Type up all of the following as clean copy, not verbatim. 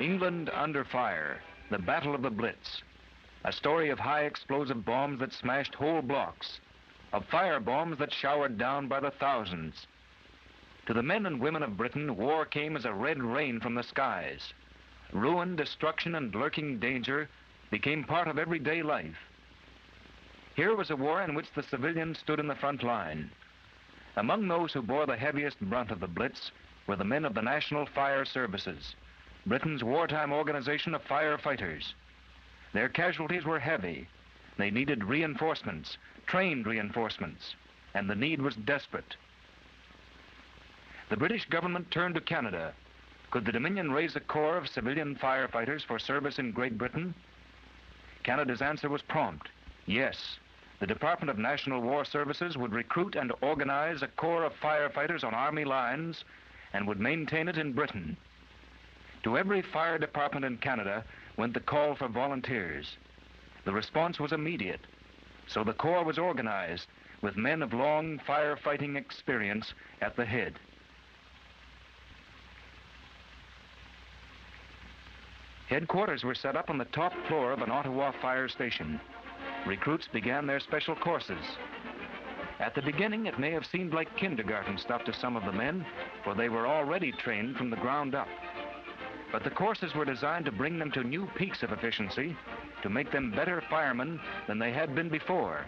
England under fire, the Battle of the Blitz. A story of high explosive bombs that smashed whole blocks, of fire bombs that showered down by the thousands. To the men and women of Britain, war came as a red rain from the skies. Ruin, destruction, and lurking danger became part of everyday life. Here was a war in which the civilians stood in the front line. Among those who bore the heaviest brunt of the Blitz were the men of the National Fire Services, Britain's wartime organization of firefighters. Their casualties were heavy. They needed reinforcements, trained reinforcements, and the need was desperate. The British government turned to Canada. Could the Dominion raise a corps of civilian firefighters for service in Great Britain? Canada's answer was prompt. Yes, the Department of National War Services would recruit and organize a corps of firefighters on army lines and would maintain it in Britain. To every fire department in Canada went the call for volunteers. The response was immediate, so the corps was organized with men of long firefighting experience at the head. Headquarters were set up on the top floor of an Ottawa fire station. Recruits began their special courses. At the beginning, it may have seemed like kindergarten stuff to some of the men, for they were already trained from the ground up. But the courses were designed to bring them to new peaks of efficiency, to make them better firemen than they had been before.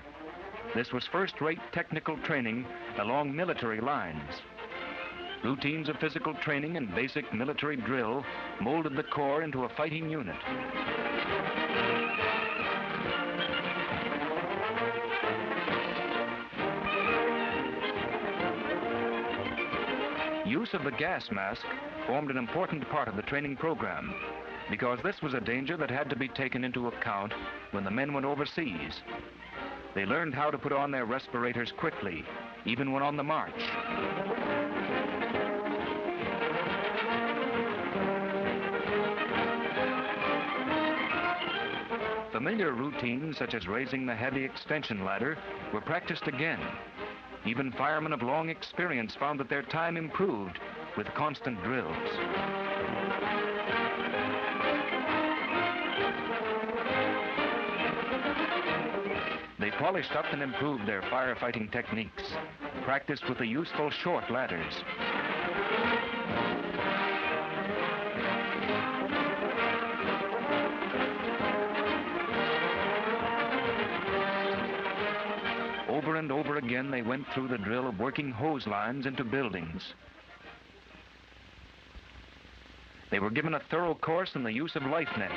This was first-rate technical training along military lines. Routines of physical training and basic military drill molded the corps into a fighting unit. Use of the gas mask formed an important part of the training program, because this was a danger that had to be taken into account when the men went overseas. They learned how to put on their respirators quickly, even when on the march. Familiar routines, such as raising the heavy extension ladder, were practiced again. Even firemen of long experience found that their time improved with constant drills. They polished up and improved their firefighting techniques, practiced with the useful short ladders. Over and over again, they went through the drill of working hose lines into buildings. They were given a thorough course in the use of life nets.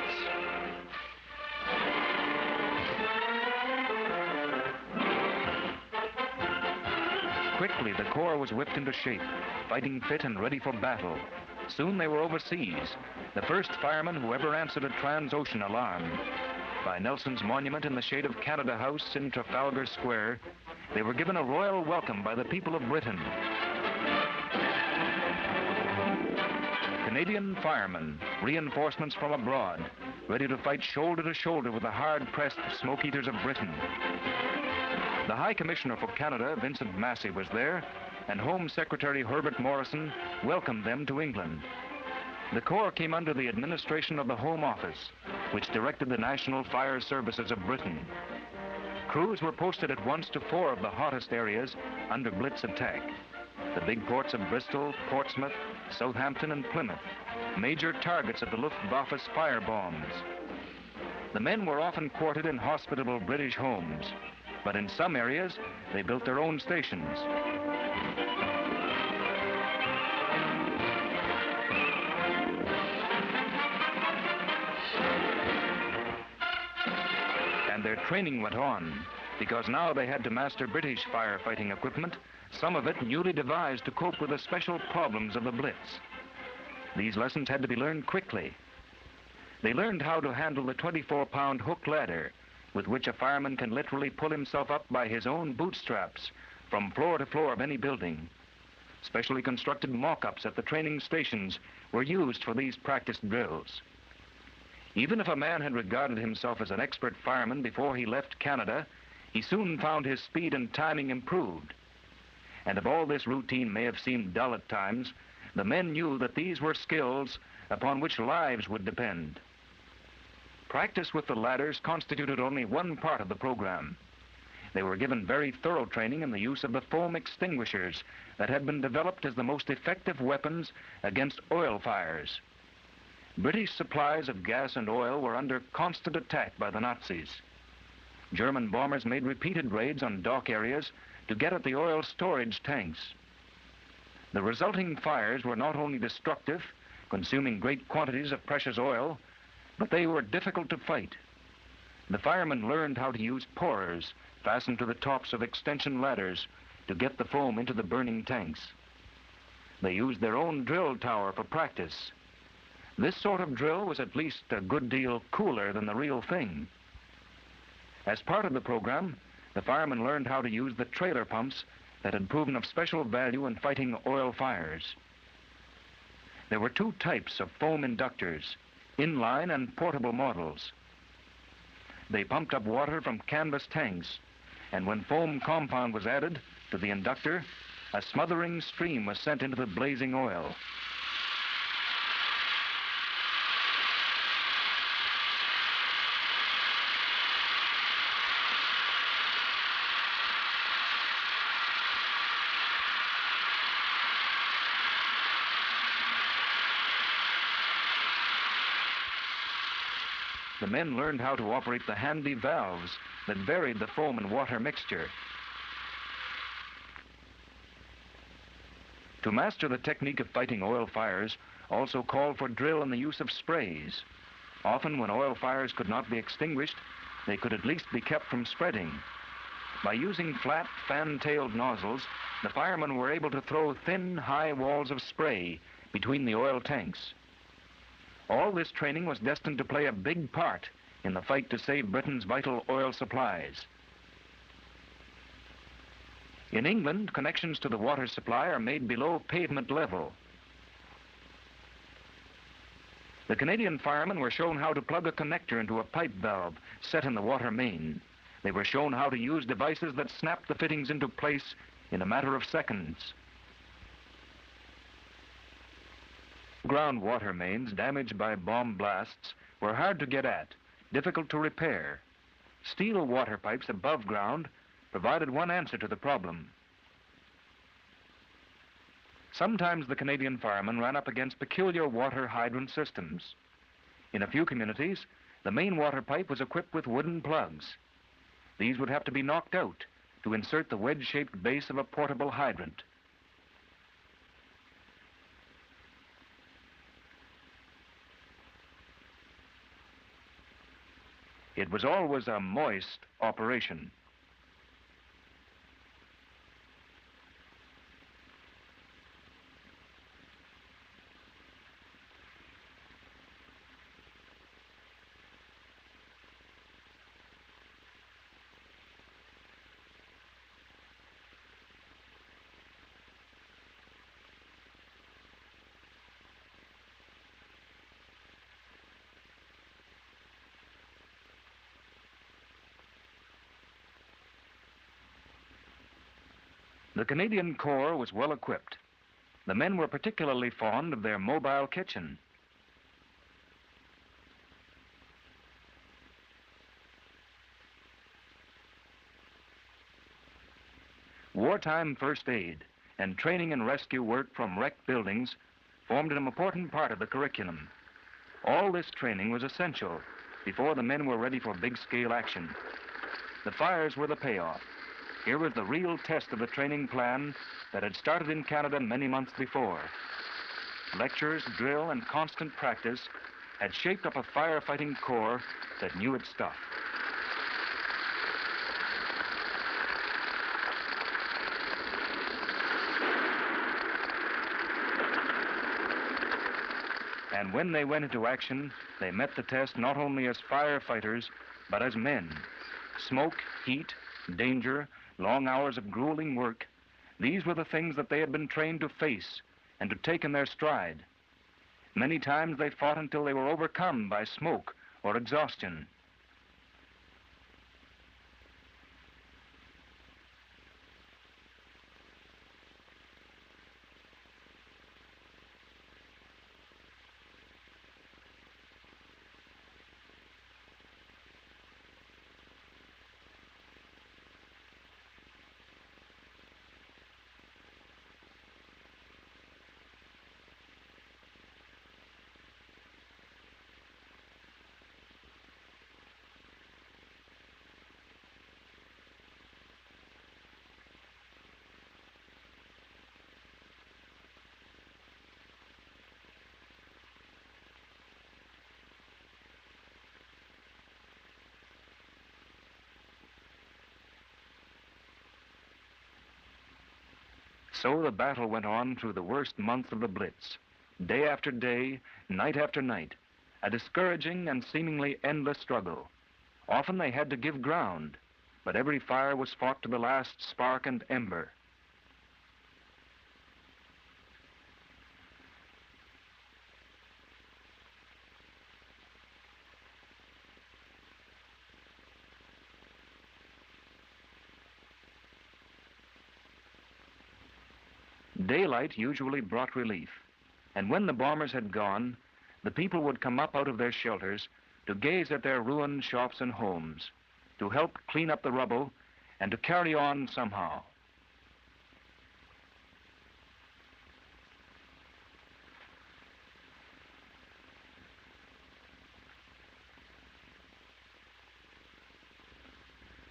Quickly, the corps was whipped into shape, fighting fit and ready for battle. Soon they were overseas, the first firemen who ever answered a trans-ocean alarm. By Nelson's monument in the shade of Canada House in Trafalgar Square, they were given a royal welcome by the people of Britain. Canadian firemen, reinforcements from abroad, ready to fight shoulder to shoulder with the hard-pressed smoke eaters of Britain. The High Commissioner for Canada, Vincent Massey, was there, and Home Secretary Herbert Morrison welcomed them to England. The Corps came under the administration of the Home Office, which directed the National Fire Services of Britain. Crews were posted at once to 4 of the hottest areas under Blitz attack: the big ports of Bristol, Portsmouth, Southampton, and Plymouth, major targets of the Luftwaffe's fire bombs. The men were often quartered in hospitable British homes, but in some areas, they built their own stations. And their training went on, because now they had to master British firefighting equipment, some of it newly devised to cope with the special problems of the Blitz. These lessons had to be learned quickly. They learned how to handle the 24-pound hook ladder, with which a fireman can literally pull himself up by his own bootstraps from floor to floor of any building. Specially constructed mock-ups at the training stations were used for these practice drills. Even if a man had regarded himself as an expert fireman before he left Canada, he soon found his speed and timing improved. And if all this routine may have seemed dull at times, the men knew that these were skills upon which lives would depend. Practice with the ladders constituted only one part of the program. They were given very thorough training in the use of the foam extinguishers that had been developed as the most effective weapons against oil fires. British supplies of gas and oil were under constant attack by the Nazis. German bombers made repeated raids on dock areas to get at the oil storage tanks. The resulting fires were not only destructive, consuming great quantities of precious oil, but they were difficult to fight. The firemen learned how to use pourers fastened to the tops of extension ladders to get the foam into the burning tanks. They used their own drill tower for practice. This sort of drill was at least a good deal cooler than the real thing. As part of the program, the firemen learned how to use the trailer pumps that had proven of special value in fighting oil fires. There were two types of foam inductors, inline and portable models. They pumped up water from canvas tanks, and when foam compound was added to the inductor, a smothering stream was sent into the blazing oil. The men learned how to operate the handy valves that varied the foam and water mixture. To master the technique of fighting oil fires also called for drill in the use of sprays. Often when oil fires could not be extinguished, they could at least be kept from spreading. By using flat, fan-tailed nozzles, the firemen were able to throw thin, high walls of spray between the oil tanks. All this training was destined to play a big part in the fight to save Britain's vital oil supplies. In England, connections to the water supply are made below pavement level. The Canadian firemen were shown how to plug a connector into a pipe valve set in the water main. They were shown how to use devices that snapped the fittings into place in a matter of seconds. Groundwater mains damaged by bomb blasts were hard to get at, difficult to repair. Steel water pipes above ground provided one answer to the problem. Sometimes the Canadian firemen ran up against peculiar water hydrant systems. In a few communities, the main water pipe was equipped with wooden plugs. These would have to be knocked out to insert the wedge-shaped base of a portable hydrant. It was always a moist operation. The Canadian Corps was well equipped. The men were particularly fond of their mobile kitchen. Wartime first aid and training and rescue work from wrecked buildings formed an important part of the curriculum. All this training was essential before the men were ready for big-scale action. The fires were the payoff. Here was the real test of the training plan that had started in Canada many months before. Lectures, drill, and constant practice had shaped up a firefighting corps that knew its stuff. And when they went into action, they met the test not only as firefighters, but as men. Smoke, heat, danger, long hours of grueling work, these were the things that they had been trained to face and to take in their stride. Many times they fought until they were overcome by smoke or exhaustion. So the battle went on through the worst month of the Blitz, day after day, night after night, a discouraging and seemingly endless struggle. Often they had to give ground, but every fire was fought to the last spark and ember. Daylight usually brought relief, and when the bombers had gone, the people would come up out of their shelters to gaze at their ruined shops and homes, to help clean up the rubble, and to carry on somehow.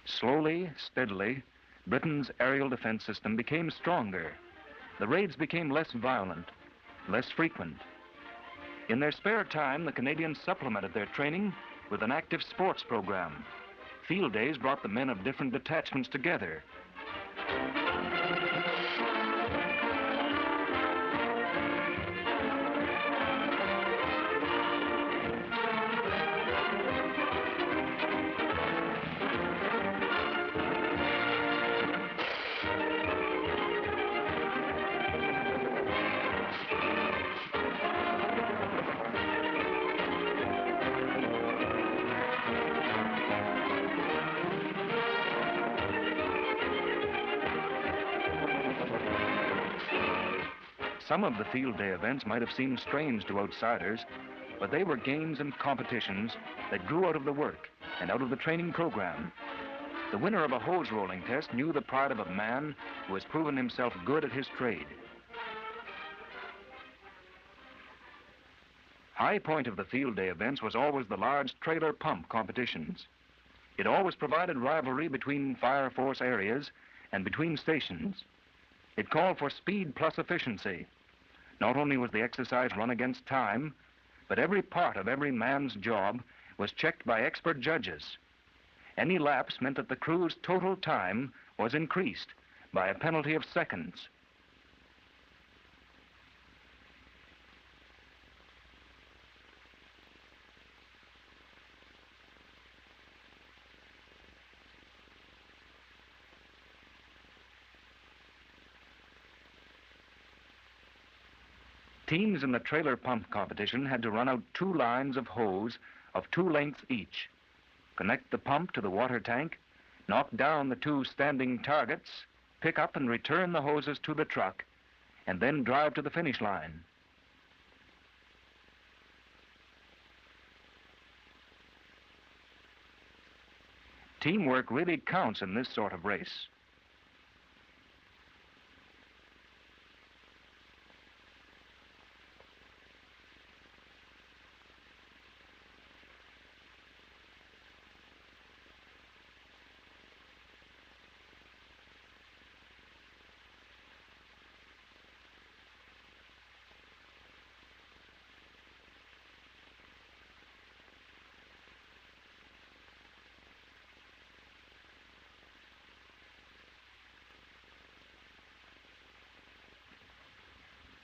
Slowly, steadily, Britain's aerial defense system became stronger. The raids became less violent, less frequent. In their spare time, the Canadians supplemented their training with an active sports program. Field days brought the men of different detachments together. Some of the field day events might have seemed strange to outsiders, but they were games and competitions that grew out of the work and out of the training program. The winner of a hose rolling test knew the pride of a man who has proven himself good at his trade. High point of the field day events was always the large trailer pump competitions. It always provided rivalry between fire force areas and between stations. It called for speed plus efficiency. Not only was the exercise run against time, but every part of every man's job was checked by expert judges. Any lapse meant that the crew's total time was increased by a penalty of seconds. Teams in the trailer pump competition had to run out 2 lines of hose of 2 lengths each, connect the pump to the water tank, knock down the 2 standing targets, pick up and return the hoses to the truck, and then drive to the finish line. Teamwork really counts in this sort of race.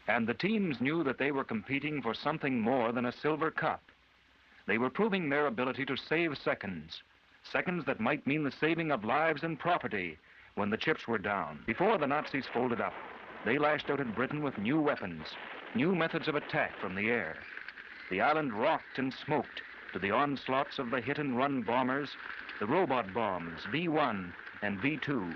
And the teams knew that they were competing for something more than a silver cup. They were proving their ability to save seconds, seconds that might mean the saving of lives and property when the chips were down. Before the Nazis folded up, they lashed out at Britain with new weapons, new methods of attack from the air. The island rocked and smoked to the onslaughts of the hit-and-run bombers, the robot bombs, V-1 and V-2.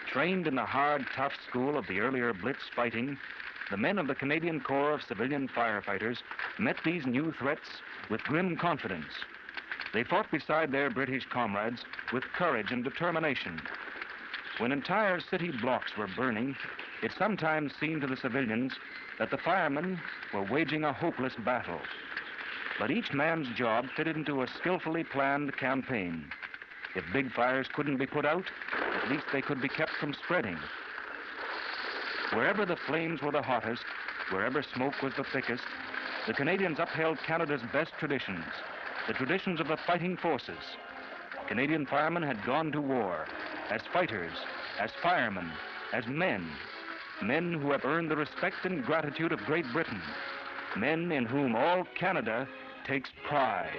Trained in the hard, tough school of the earlier Blitz fighting, the men of the Canadian Corps of Civilian Firefighters met these new threats with grim confidence. They fought beside their British comrades with courage and determination. When entire city blocks were burning, it sometimes seemed to the civilians that the firemen were waging a hopeless battle. But each man's job fitted into a skillfully planned campaign. If big fires couldn't be put out, at least they could be kept from spreading. Wherever the flames were the hottest, wherever smoke was the thickest, the Canadians upheld Canada's best traditions, the traditions of the fighting forces. Canadian firemen had gone to war as fighters, as firemen, as men, men who have earned the respect and gratitude of Great Britain, men in whom all Canada takes pride.